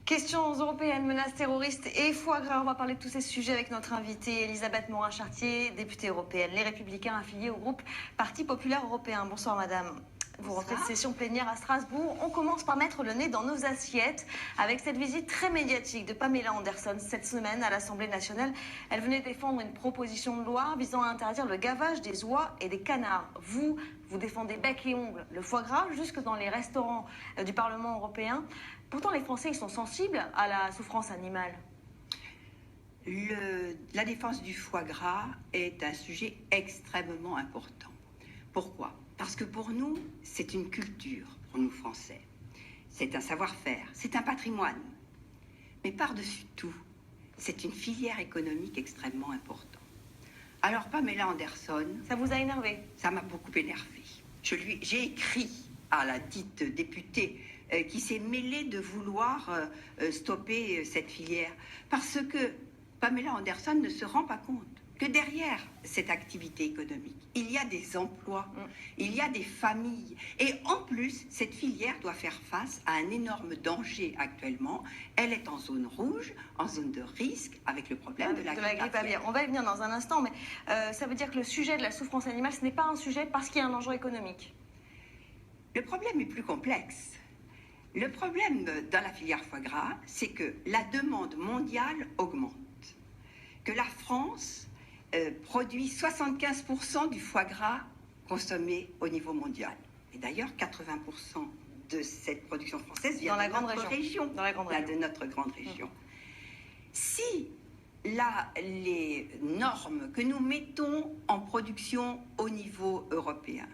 Questions européennes, menaces terroristes et foie gras. On va parler de tous ces sujets avec notre invitée Elisabeth Morin-Chartier, députée européenne, les Républicains affiliés au groupe Parti populaire européen. Bonsoir madame. Vous rentrez de session plénière à Strasbourg. On commence par mettre le nez dans nos assiettes avec cette visite très médiatique de Pamela Anderson cette semaine à l'Assemblée nationale. Elle venait défendre une proposition de loi visant à interdire le gavage des oies et des canards. Vous défendez bec et ongles le foie gras jusque dans les restaurants du Parlement européen. Pourtant, les Français, ils sont sensibles à la souffrance animale. La défense du foie gras est un sujet extrêmement important. Pourquoi ? Parce que pour nous, c'est une culture, pour nous Français. C'est un savoir-faire, c'est un patrimoine. Mais par-dessus tout, c'est une filière économique extrêmement importante. Alors Pamela Anderson... Ça vous a énervé? Ça m'a beaucoup énervé. J'ai écrit à la dite députée qui s'est mêlée de vouloir stopper cette filière. Parce que Pamela Anderson ne se rend pas compte que derrière cette activité économique, il y a des emplois, il y a des familles. Et en plus, cette filière doit faire face à un énorme danger actuellement. Elle est en zone rouge, en zone de risque, avec le problème de la grippe aviaire. On va y venir dans un instant, mais ça veut dire que le sujet de la souffrance animale, ce n'est pas un sujet parce qu'il y a un enjeu économique. Le problème est plus complexe. Le problème dans la filière foie gras, c'est que la demande mondiale augmente. Que la France produit 75% du foie gras consommé au niveau mondial. Et d'ailleurs, 80% de cette production française vient de notre région. De notre grande région. Si les normes que nous mettons en production au niveau européen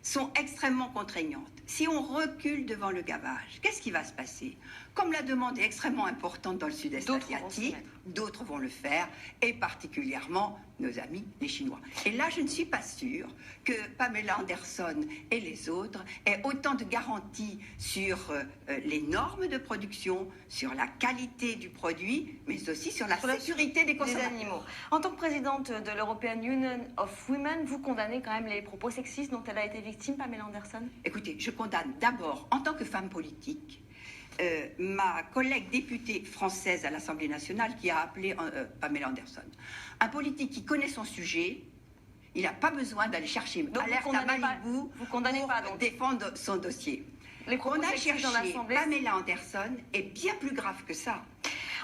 sont extrêmement contraignantes, si on recule devant le gavage, qu'est-ce qui va se passer? Comme la demande est extrêmement importante dans le sud-est asiatique, d'autres vont le faire, et particulièrement nos amis les Chinois. Et là, je ne suis pas sûre que Pamela Anderson et les autres aient autant de garanties sur les normes de production, sur la qualité du produit, mais aussi sur la sécurité des consommateurs. En tant que présidente de l'European Union of Women, vous condamnez quand même les propos sexistes dont elle a été victime, Pamela Anderson? Écoutez, je condamne d'abord, en tant que femme politique, ma collègue députée française à l'Assemblée nationale qui a appelé Pamela Anderson. Un politique qui connaît son sujet, il n'a pas besoin d'aller chercher alerte à Malibu pour défendre son dossier. On a cherché Pamela Anderson est bien plus grave que ça.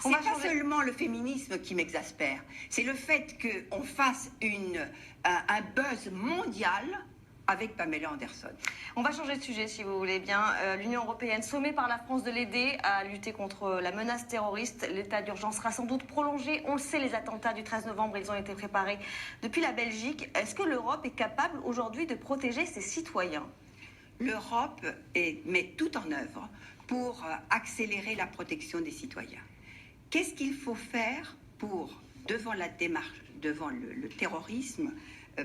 C'est pas seulement le féminisme qui m'exaspère, c'est le fait qu'on fasse un buzz mondial avec Pamela Anderson. On va changer de sujet si vous voulez bien. L'Union européenne, sommée par la France de l'aider à lutter contre la menace terroriste, l'état d'urgence sera sans doute prolongé. On le sait, les attentats du 13 novembre, ils ont été préparés depuis la Belgique. Est-ce que l'Europe est capable aujourd'hui de protéger ses citoyens? L'Europe met tout en œuvre pour accélérer la protection des citoyens. Qu'est-ce qu'il faut faire pour, devant la démarche, devant le terrorisme,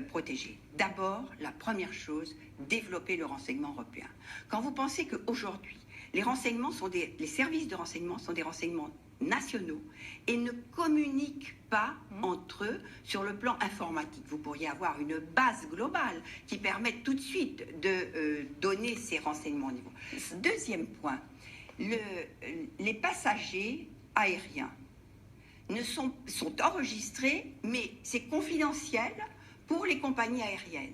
protéger? D'abord, la première chose, développer le renseignement européen. Quand vous pensez qu'aujourd'hui, les services de renseignement sont des renseignements nationaux et ne communiquent pas entre eux sur le plan informatique. Vous pourriez avoir une base globale qui permette tout de suite de donner ces renseignements au niveau. Deuxième point, les passagers aériens sont enregistrés, mais c'est confidentiel pour les compagnies aériennes.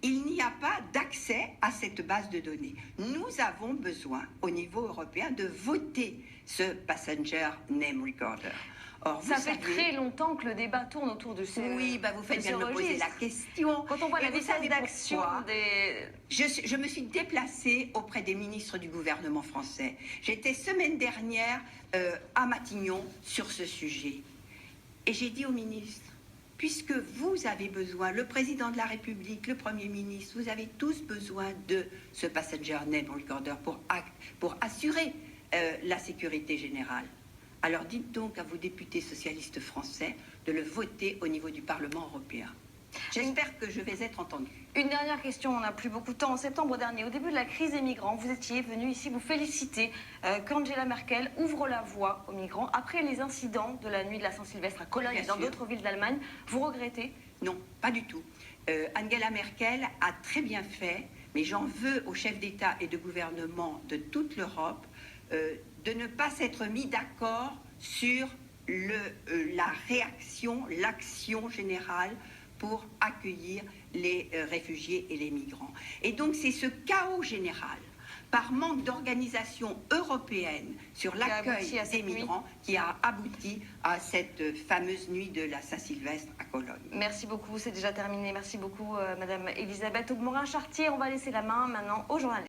Il n'y a pas d'accès à cette base de données. Nous avons besoin, au niveau européen, de voter ce Passenger Name Recorder. Or, ça fait très longtemps que le débat tourne autour de ce Oui, vous faites bien de me poser la question. Quand on voit la vitesse d'action des... Je me suis déplacée auprès des ministres du gouvernement français. J'étais semaine dernière à Matignon sur ce sujet. Et j'ai dit au ministre, puisque vous avez besoin, le président de la République, le Premier ministre, vous avez tous besoin de ce Passenger Name Recorder pour assurer la sécurité générale. Alors dites donc à vos députés socialistes français de le voter au niveau du Parlement européen. J'espère que je vais être entendue. Une dernière question, on n'a plus beaucoup de temps. En septembre dernier, au début de la crise des migrants, vous étiez venu ici vous féliciter qu'Angela Merkel ouvre la voie aux migrants. Après les incidents de la nuit de la Saint-Sylvestre à Cologne et dans d'autres villes d'Allemagne, vous regrettez? Non, pas du tout. Angela Merkel a très bien fait, mais j'en veux aux chefs d'État et de gouvernement de toute l'Europe de ne pas s'être mis d'accord sur la réaction, l'action générale pour accueillir les réfugiés et les migrants. Et donc c'est ce chaos général, par manque d'organisation européenne sur l'accueil des migrants, qui a abouti à cette fameuse nuit de la Saint-Sylvestre à Cologne. Merci beaucoup, c'est déjà terminé. Merci beaucoup, Madame Elisabeth Augmorin-Chartier. On va laisser la main maintenant au journal.